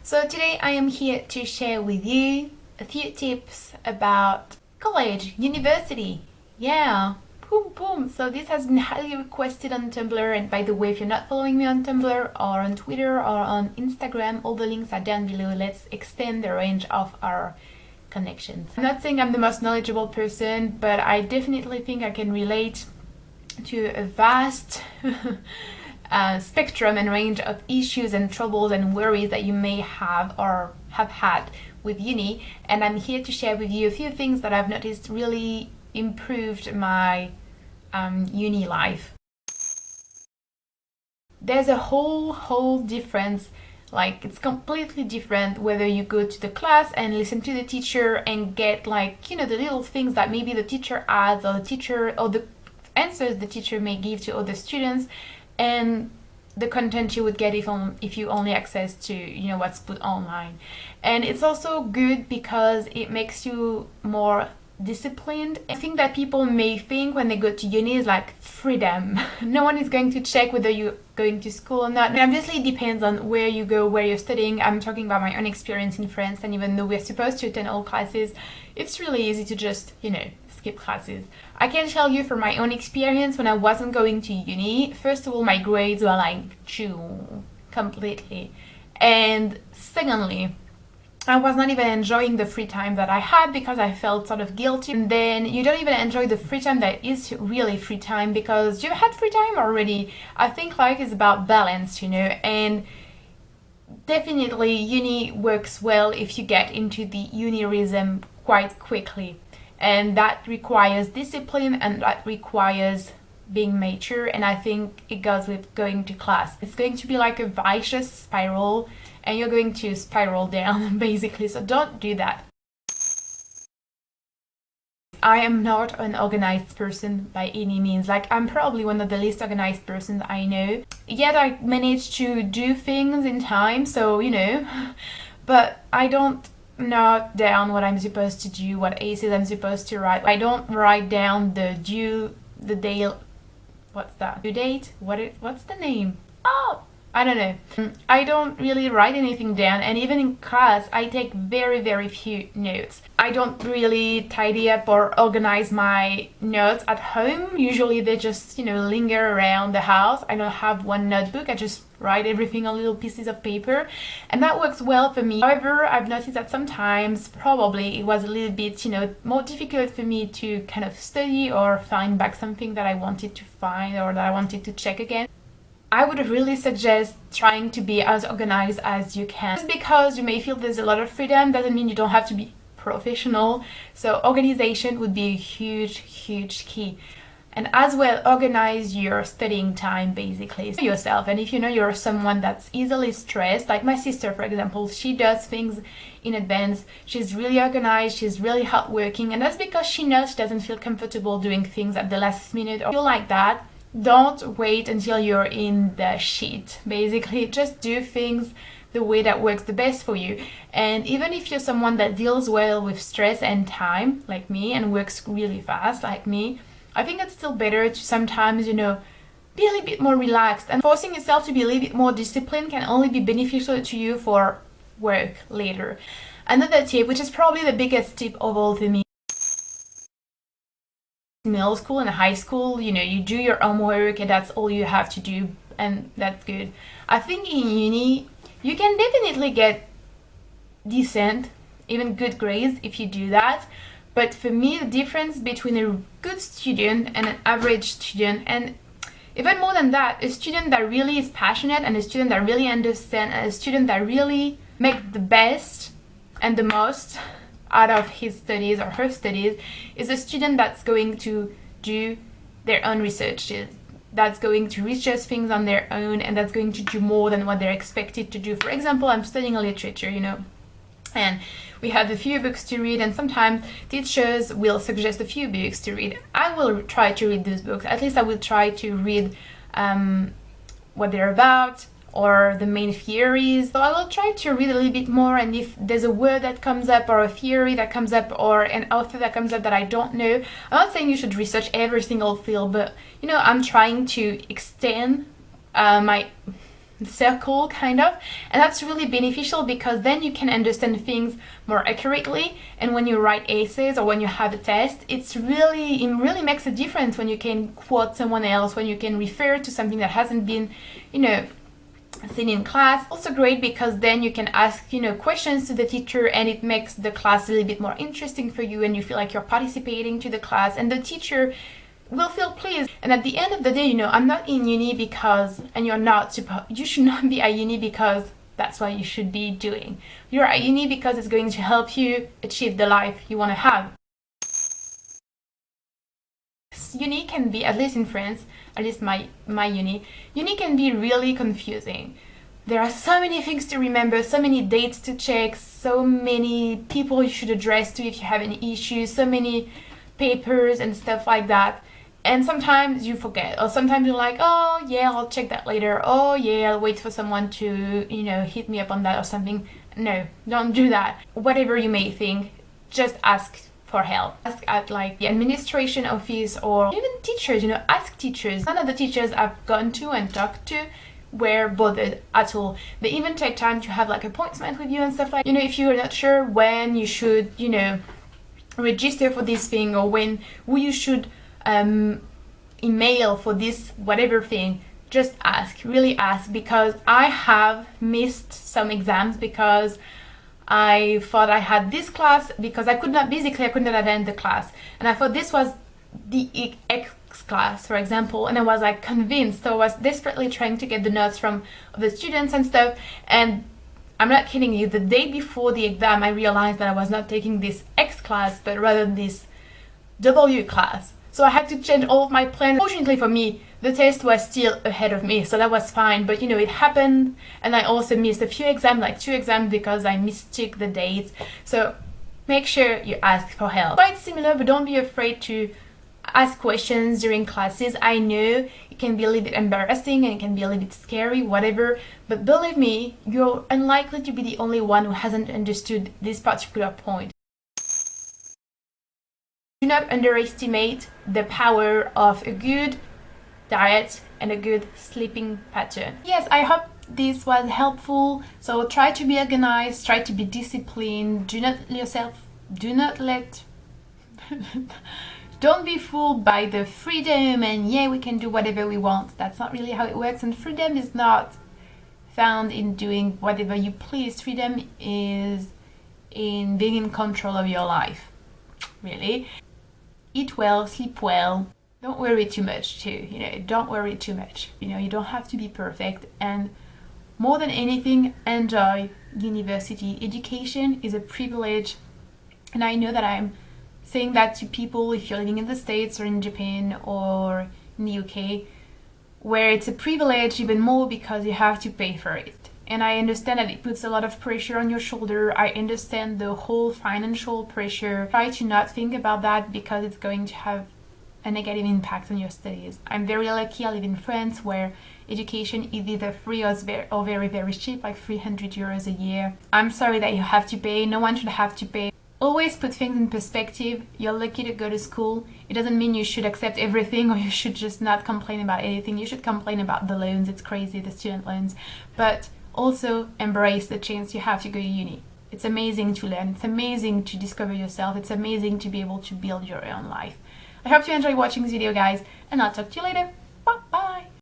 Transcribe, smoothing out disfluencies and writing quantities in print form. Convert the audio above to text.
So today I am here to share with you a few tips about college, university. Yeah, boom boom. So this has been highly requested on Tumblr, and by the way, if you're not following me on Tumblr or on Twitter or on Instagram, all the links are down below. Let's extend the range of our connections. I'm not saying I'm the most knowledgeable person, but I definitely think I can relate to a vast spectrum and range of issues and troubles and worries that you may have or have had with uni, and I'm here to share with you a few things that I've noticed really improved my uni life. There's a whole difference. Like, it's completely different whether you go to the class and listen to the teacher and get, like, you know, the little things that maybe the teacher adds, or the teacher, or the answers the teacher may give to other students, and the content you would get if you only access to, you know, what's put online. And it's also good because it makes you more disciplined. I think that people may think when they go to uni is like freedom. No one is going to check whether you're going to school or not. And obviously it depends on where you go, where you're studying. I'm talking about my own experience in France, and even though we're supposed to attend all classes, it's really easy to just, you know, skip classes. I can tell you from my own experience, when I wasn't going to uni, first of all, my grades were like completely, and secondly, I was not even enjoying the free time that I had because I felt sort of guilty. And then you don't even enjoy the free time that is really free time because you had free time already. I think life is about balance, you know, and definitely uni works well if you get into the uni rhythm quite quickly. And that requires discipline, and that requires being mature, and I think it goes with going to class. It's going to be like a vicious spiral, and you're going to spiral down basically, so don't do that. I am not an organized person by any means. Like, I'm probably one of the least organized persons I know, yet I manage to do things in time, so, you know, but I don't note down what I'm supposed to do, what essays I'm supposed to write. I don't write down the due date. What's the name? Oh, I don't know. I don't really write anything down, and even in class I take very few notes. I don't really tidy up or organize my notes at home. Usually they just, you know, linger around the house. I don't have one notebook. I just write everything on little pieces of paper, and that works well for me. However, I've noticed that sometimes probably it was a little bit, you know, more difficult for me to kind of study or find back something that I wanted to find or that I wanted to check again. I would really suggest trying to be as organized as you can. Just because you may feel there's a lot of freedom doesn't mean you don't have to be professional. So organization would be a huge key. And as well, organize your studying time basically yourself. And if you know you're someone that's easily stressed, like my sister, for example, she does things in advance. She's really organized, she's really hardworking, and that's because she knows she doesn't feel comfortable doing things at the last minute or feel like that. Don't wait until you're in the shit. Basically, just do things the way that works the best for you. And even if you're someone that deals well with stress and time, like me, and works really fast, like me, I think it's still better to sometimes, you know, be a little bit more relaxed. And forcing yourself to be a little bit more disciplined can only be beneficial to you for work later. Another tip, which is probably the biggest tip of all for me, middle school and high school, you know, you do your homework and that's all you have to do, and that's good. I think in uni you can definitely get decent, even good grades if you do that. But for me, the difference between a good student and an average student, and even more than that, a student that really is passionate and a student that really understands, and a student that really makes the best and the most out of his studies or her studies, is a student that's going to do their own researches, that's going to research things on their own, and that's going to do more than what they're expected to do. For example, I'm studying literature, you know, and we have a few books to read, and sometimes teachers will suggest a few books to read. I will try to read those books. At least I will try to read what they're about, or the main theories. So I will try to read a little bit more, and if there's a word that comes up or a theory that comes up or an author that comes up that I don't know, I'm not saying you should research every single field, but, you know, I'm trying to extend my circle kind of, and that's really beneficial because then you can understand things more accurately. And when you write essays or when you have a test, it really makes a difference when you can quote someone else, when you can refer to something that hasn't been, you know, seen in class. Also great because then you can ask, you know, questions to the teacher, and it makes the class a little bit more interesting for you, and you feel like you're participating to the class, and the teacher will feel pleased. And at the end of the day, you know, I'm not in uni because, and you're not you should not be at uni because that's what you should be doing. You're at uni because it's going to help you achieve the life you want to have. Uni can be, at least in France, at least my uni can be really confusing. There are so many things to remember, so many dates to check, so many people you should address to if you have any issues, so many papers and stuff like that. And sometimes you forget, or sometimes you're like, oh yeah, I'll check that later. Oh yeah, I'll wait for someone to, you know, hit me up on that or something. No, don't do that. Whatever you may think, just ask for help. Ask at like the administration office or even teachers, you know, ask teachers. None of the teachers I've gone to and talked to were bothered at all. They even take time to have like appointments with you and stuff like, you know, if you're not sure when you should, you know, register for this thing, or who you should email for this whatever thing, just ask, really ask, because I have missed some exams because I thought I had this class because I could not attend the class, and I thought this was the X class, for example, and I was like convinced, so I was desperately trying to get the notes from the students and stuff, and I'm not kidding you, the day before the exam I realized that I was not taking this X class but rather this W class. So I had to change all of my plans. Fortunately for me, the test was still ahead of me, so that was fine, but you know, it happened, and I also missed a few exams, like 2 exams, because I mistook the dates. So make sure you ask for help. Quite similar, but don't be afraid to ask questions during classes. I know it can be a little bit embarrassing and it can be a little bit scary, whatever, but believe me, you're unlikely to be the only one who hasn't understood this particular point. Do not underestimate the power of a good diet and a good sleeping pattern. Yes, I hope this was helpful. So try to be organized, try to be disciplined. Don't be fooled by the freedom and yeah, we can do whatever we want. That's not really how it works, and freedom is not found in doing whatever you please. Freedom is in being in control of your life, really. Eat well, sleep well. Don't worry too much too, you know, don't worry too much. You know, you don't have to be perfect, and more than anything, enjoy university. Education is a privilege, and I know that I'm saying that to people if you're living in the States or in Japan or in the UK, where it's a privilege even more because you have to pay for it. And I understand that it puts a lot of pressure on your shoulder. I understand the whole financial pressure. Try to not think about that because it's going to have a negative impact on your studies. I'm very lucky. I live in France, where education is either free or very, very cheap, like 300 euros a year. I'm sorry that you have to pay. No one should have to pay. Always put things in perspective. You're lucky to go to school. It doesn't mean you should accept everything or you should just not complain about anything. You should complain about the loans. It's crazy, the student loans. But also embrace the chance you have to go to uni. It's amazing to learn. It's amazing to discover yourself. It's amazing to be able to build your own life. I hope you enjoy watching this video, guys, and I'll talk to you later.